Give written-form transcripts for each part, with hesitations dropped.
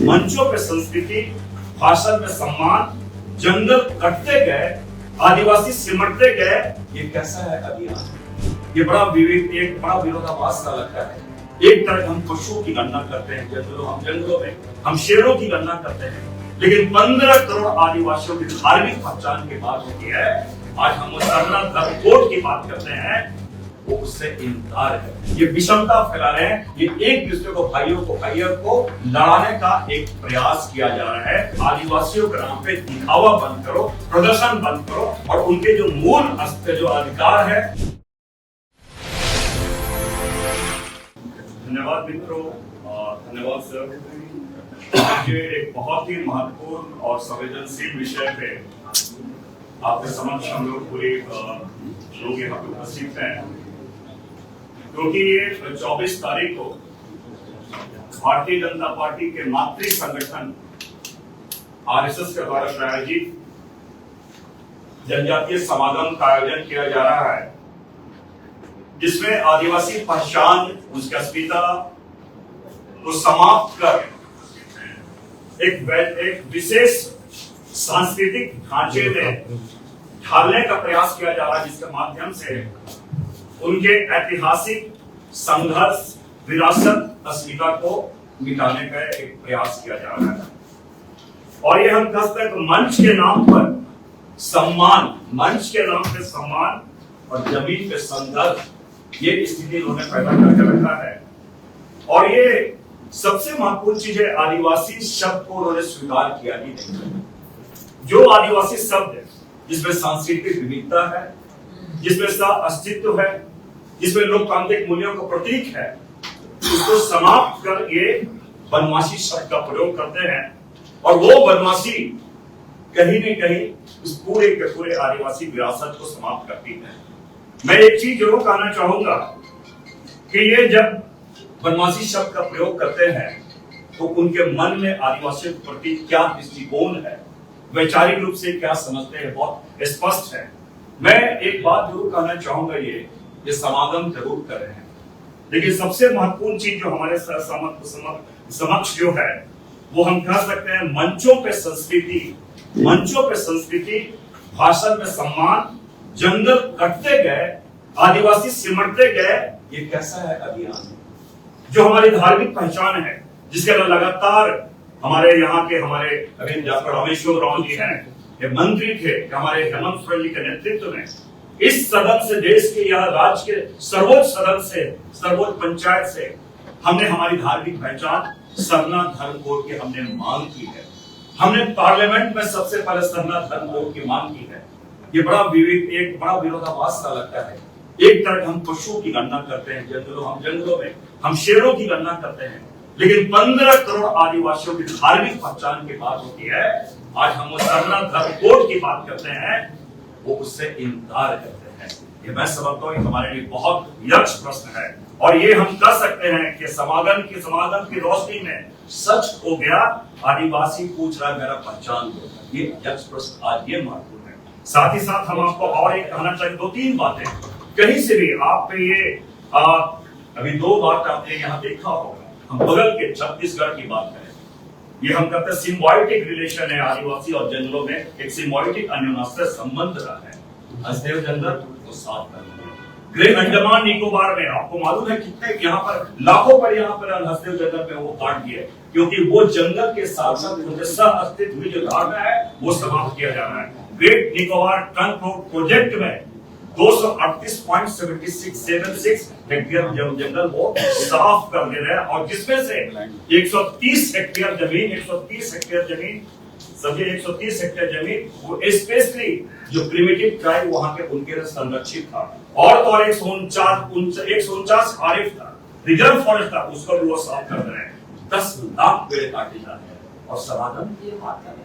मंचों पे संस्कृति, भाषण में सम्मान, जंगल कटते गए, आदिवासी सिमटते गए। ये कैसा है अभियान? ये बड़ा विरोधाभास सा लगता है। एक तरफ हम पशुओं की गणना करते हैं, जंगलों में हम शेरों की गणना करते हैं, लेकिन 15 करोड़ आदिवासियों की धार्मिक पहचान की बात होती है। आज हम सरना धर्म कोड की बात करते हैं, वो उससे इनकार है। ये विषमता फैला रहे हैं, ये एक दूसरे को भाइयों को लड़ाने का एक प्रयास किया जा रहा है। आदिवासियों के नाम पे दिखावा बंद करो, प्रदर्शन बंद करो और उनके जो मूल जो अधिकार है। धन्यवाद मित्रों, धन्यवाद सर। ये एक बहुत ही महत्वपूर्ण और संवेदनशील विषय पे आपके समक्ष हम लोग पूरे लोग यहाँ पे उपस्थित हैं, क्योंकि ये 24 तारीख को भारतीय जनता पार्टी के मातृ संगठन आरएसएस के द्वारा प्रायोजित जनजातीय समागम का आयोजन किया जा रहा है, जिसमें आदिवासी पहचान, उसकी अस्मिता को समाप्त कर एक विशेष सांस्कृतिक ढांचे में ढालने का प्रयास किया जा रहा है, जिसके माध्यम से उनके ऐतिहासिक संघर्ष, विरासत, अस्मिता को मिटाने का एक प्रयास किया जा रहा है। और ये हम कह सकते हैं मंच के नाम पर सम्मान, मंच के नाम पे सम्मान और जमीन पे संघर्ष, ये स्थिति उन्होंने पैदा करके रखा है। और ये सबसे महत्वपूर्ण चीज है, आदिवासी शब्द को उन्होंने स्वीकार किया ही नहीं। जो आदिवासी शब्द है, जिसमें सांस्कृतिक विविधता है, जिसमें अस्तित्व है, जिसमें लोकतांत्रिक मूल्यों का प्रतीक है, उसको समाप्त कर ये बनवासी शब्द का प्रयोग करते हैं। और वो बनवासी कहीं न कहीं उस पूरे के पूरे आदिवासी विरासत को समाप्त करती है। मैं एक चीज जरूर कहना चाहूंगा कि ये जब बनवासी शब्द का प्रयोग करते हैं तो उनके मन में आदिवासियों के प्रति क्या दृष्टिकोण है, वैचारिक रूप से क्या समझते हैं, बहुत स्पष्ट है। मैं एक बात जरूर कहना चाहूंगा, ये समागम जरूर कर रहे हैं, लेकिन सबसे महत्वपूर्ण चीज जो हमारे समक्ष जो है, वो हम कह सकते हैं मंचों पे संस्कृति, भाषण में सम्मान, जंगल कटते गए, आदिवासी सिमटते गए। ये कैसा है अभियान? जो हमारी धार्मिक पहचान है, जिसके अंदर लगातार हमारे यहाँ के अभी डॉक्टर रामेश्वर राव जी हैं, ये मंत्री थे, हमारे हेमंत सोरेन जी के नेतृत्व में इस सदन से, देश के यह राज्य के सर्वोच्च सदन से, सर्वोच्च पंचायत से हमने हमारी धार्मिक पहचान सरना धर्म कोड की हमने मांग की है। हमने पार्लियामेंट में सबसे पहले सरना धर्म कोड की मांग की है। ये एक बड़ा विरोधाभास सा लगता है। एक तरफ हम पशुओं की गणना करते हैं, जंगलों में हम शेरों की गणना करते हैं, लेकिन 15 करोड़ आदिवासियों की धार्मिक पहचान की बात होती है। आज हम सरना धर्म कोड की बात करते हैं, वो उससे इनकार करते हैं। ये मैं समझता हूँ हमारे लिए बहुत यक्ष प्रश्न है। और ये हम कह सकते हैं कि समागम की रोशनी में सच हो गया, आदिवासी पूछ रहा मेरा पहचान दो। ये यक्ष प्रश्न आज ये महत्वपूर्ण है। साथ ही साथ हम आपको और एक कहना चाहिए, 2-3 बातें। कहीं से भी आप पे ये अभी 2 बात आपने यहाँ देखा होगा, हम बगल के छत्तीसगढ़ की बात करें, ये हम कहते हैं सिम्बायोटिक रिलेशन है आदिवासी और जंगलों में, एक सिम्बायोटिक अन्योन्याश्रय संबंध रहा है। हसदेव जंगल तो साथ में ग्रेट अंडमान निकोबार में आपको मालूम है कितने यहाँ पर लाखों पर यहाँ पर हसदेव जंगल में वो काट दिए, क्योंकि वो जंगल के साथ साथ उनके सह अस्तित्व में जो धारणा है वो समाप्त किया जा रहा है। Great Nicobar trunk road project में 238.76 हेक्टेयर जंगल वो साफ कर दे रहे हैं, और जिसमें से 130 हेक्टेयर जमीन सभी 130 हेक्टेयर जमीन वो स्पेशली जो प्रिमिटिव ट्राइब वहां के उनके लिए संरक्षित था, और तो 149 आरिफ था, रिजर्व फॉरेस्ट था, उसको भी वो साफ कर रहे हैं। 10 लाख पेड़ काटे जा रहे हैं और समागम ये बात कर रहे हैं।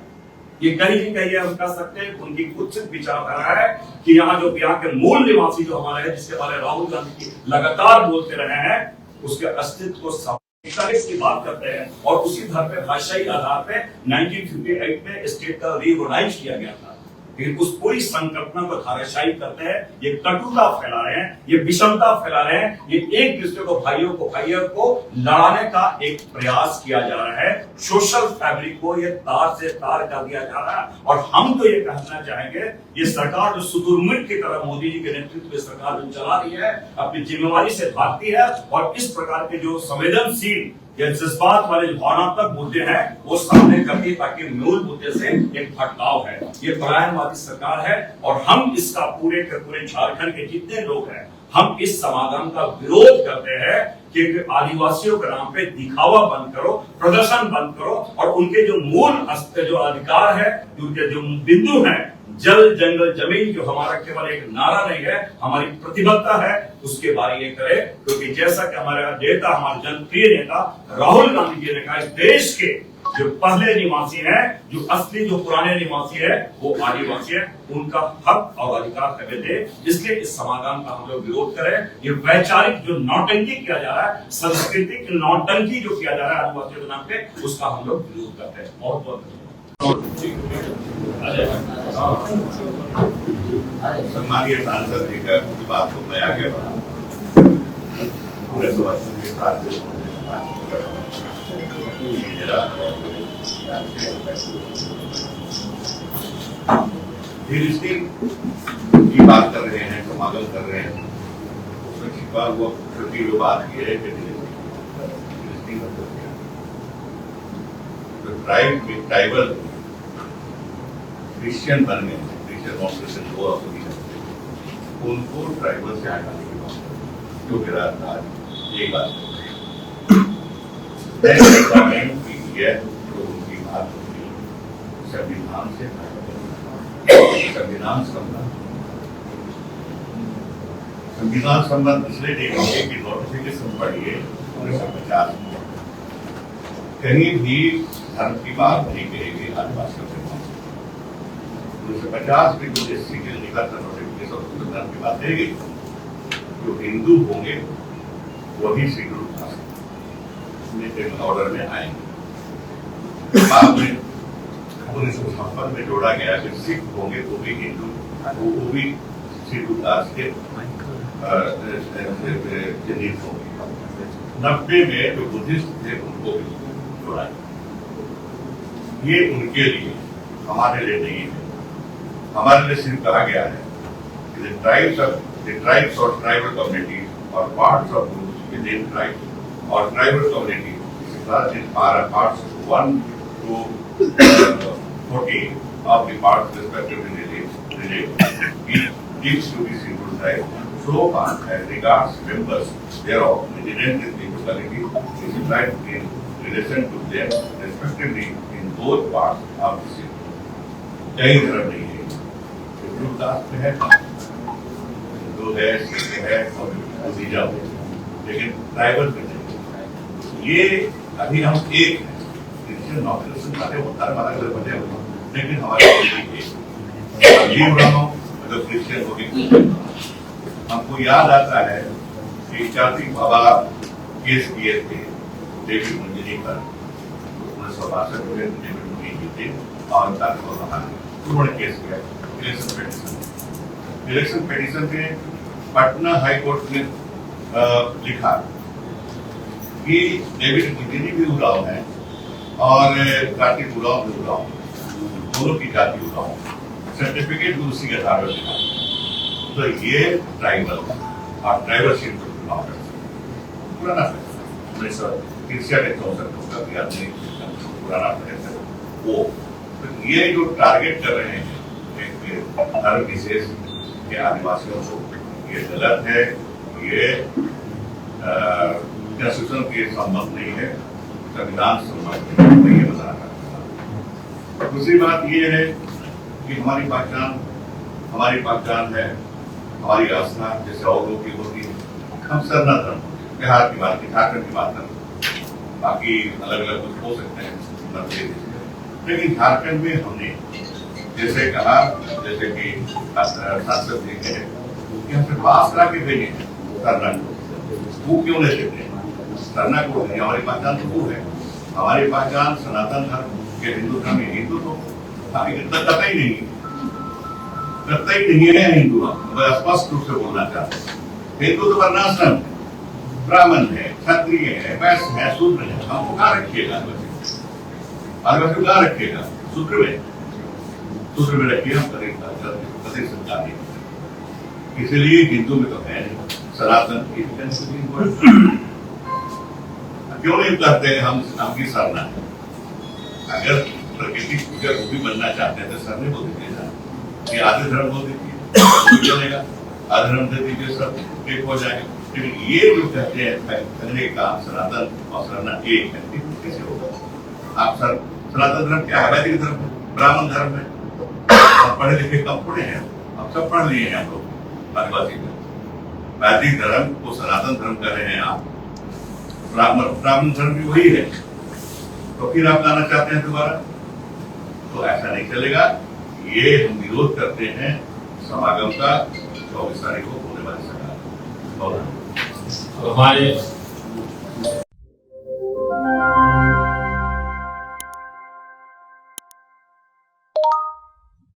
ये कहीं हम कह सकते हैं उनकी कुछ विचारधारा है कि यहाँ के मूल निवासी जो हमारे हैं, जिसके बारे में राहुल गांधी जी लगातार बोलते रहे हैं, उसके अस्तित्व को की बात करते हैं। और उसी धर्म पे भाषाई आधार पे 1958 में स्टेट का रीऑर्गेनाइज किया गया था। लेकिन उस पूरी संकल्पना को धाराशायी करते हैं, ये कटुता फैला रहे हैं, ये विषमता फैला रहे हैं, ये एक दूसरे को भाइयों को लड़ाने का एक प्रयास किया जा रहा है। सोशल फैब्रिक को ये तार से तार कर दिया जा रहा है। और हम तो ये कहना चाहेंगे, ये सरकार जो शुतुरमुर्ग की तरह मोदी जी के नेतृत्व में सरकार जो चला रही है, अपनी जिम्मेवारी से भागती है और इस प्रकार के जो संवेदनशील या जज्बात वाले जो भावनात्मक मुद्दे हैं वो सामने करती है, ताकि मूल मुद्दे से एक भटकाव है। ये पलायनवादी सरकार है और हम इसका पूरे के पूरे झारखंड के जितने लोग हैं, हम इस समागम का विरोध करते हैं कि आदिवासियों के नाम पे दिखावा बंद करो, प्रदर्शन बंद करो और उनके जो मूल जो अधिकार है, उनके जो बिंदु हैं, जल जंगल जमीन, जो हमारा केवल एक नारा नहीं है, हमारी प्रतिबद्धता है, उसके बारे ये करे। क्योंकि जैसा कि हमारे नेता, हमारे जनप्रिय नेता राहुल गांधी जी ने कहा, इस देश के जो पहले निवासी हैं, जो असली जो पुराने निवासी है, वो आदिवासी है, उनका हक और अधिकार हमें दे। इसलिए इस समागम का हम लोग विरोध करें। ये वैचारिक जो नौटंकी किया जा रहा है, सांस्कृतिक नौटंकी जो किया जा रहा है आदिवासियों के नाम पे, उसका हम लोग विरोध करते हैं। बहुत बहुत सम्मानीय सांसद जी का बात को मैं आगे पूरे समर्थन के साथ की बात कर रहे हैं, समागम कर रहे हैं, उसमें छिपा हुआ प्रति जो बात की है कि ट्राइबल क्रिश्चियन बन गए, क्रिश्चियन कॉन्फ्रेंस हुआ, उनको ट्राइबल से हटाने की बात जो मेरा आज यही बात है, तो उनकी बात होगी संविधान से, संविधान संबंध इसलिए देखेंगे कि नोटिफिकेशन पढ़िए 1950 में कहीं भी धर्म की बात नहीं करेगी आदिवासियों से। 1950 में जो एससी के निकला था नोटिफिकेशन, धर्म की बात करेगी, जो हिंदू होंगे वही शेड्यूल कास्ट ऑर्डर में आएंगे। बाद में 1956 में जोड़ा गया कि सिख होंगे वो भी हिंदू, वो भी शेड्यूल कास्ट के चिन्हित होंगे। 90 में जो बुद्धिस्ट थे उनको भी जोड़ा गया। ये उनके लिए, हमारे लिए नहीं है। हमारे लिए सिर्फ कहा गया है कि the tribes or tribal communities or parts of groups within tribes or tribal communities are parts 1 to 40 of the parts respectively related each to the single tribe so far as regards members thereof resident in the locality is right in relation to them respectively in both parts of the city. कई धर्म नहीं है, Hindu cast में है, हिंदू है, सिख है, Buddhism है, लेकिन ट्राइबल में नहीं। ये अभी हम एक क्रिश्चियन नॉमिनेशन खाते वो धर्म अलग अलग बने हुए, लेकिन हमारे मतलब क्रिश्चियन हो गए। हमको याद आता है कि चार्तिक बाबा केस किए थे डेविड मुंजी पर 1962 में डेविड मुंजी जीते और उन्होंने केस किया इलेक्शन पेटिशन में पटना हाई कोर्ट ने लिखा कि डेविड मुंजी भी उड़ाव है और कार्तिक उड़ाव भी उड़ाव, दोनों की जाति उड़ाव, सर्टिफिकेट भी उसी के आधार पर लिखा। तो ये ट्राइबल और ट्राइबल शिप पुराना पुराना वो, तो ये जो टारगेट कर रहे हैं धर्म विशेष के आदिवासियों को, ये गलत है। ये कंस्टिट्यूशन के संबंध नहीं है, संविधान संबंध नहीं है बताना। दूसरी बात ये है कि हमारी पहचान है, हमारी आस्था जैसे और लोग की होती है। हम सरना धर्म, बिहार की बात की, झारखंड की बात करें, बाकी अलग अलग कुछ हो सकते हैं, लेकिन झारखंड में हमने जैसे कहा, जैसे कि सांसद जी के कि हमसे पास करा के भेजे सरना को, वो क्यों नहीं देते? सरना को हमारी पहचान तो वो है, हमारी पहचान सनातन धर्म के हिंदू धर्म में हिंदू तो कतई नहीं है। कतई नहीं है हिंदू, हम स्पष्ट रूप से बोलना चाहते हैं। हिंदू तो वर्णाश्रम है, ब्राह्मण है, क्षत्रिय है, वैश्य है, शूद्र है। हमको कहाँ रखिएगा? आदिवासी कहाँ रखिएगा? शूद्र में रखिए। हम कभी सरकार नहीं। इसलिए हिंदू में तो है सनातन क्यों नहीं करते? हम आपकी सरना है। अगर प्रकृति पूजा को भी बनना चाहते हैं तो सरने बोल दीजिए, आधे धर्म बोल दीजिए, चलेगा। आधे धर्म दे दीजिए, सब एक हो जाएगा। लेकिन ये जो कहते हैं पहले का सनातन और सरना एक है, कैसे होगा? आप सनातन धर्म क्या है? वैदिक धर्म है, ब्राह्मण धर्म है। आप पढ़े लिखे कम पढ़े हैं, आप सब पढ़ लिए हैं। हम लोग आदिवासी में वैदिक धर्म को सनातन धर्म कर रहे हैं आप। ब्राह्मण धर्म भी वही है, तो फिर आप लाना चाहते हैं दोबारा? तो ऐसा नहीं चलेगा। ये हम विरोध करते हैं समागम का 24 तारीख को होने वाले समागम। हमारे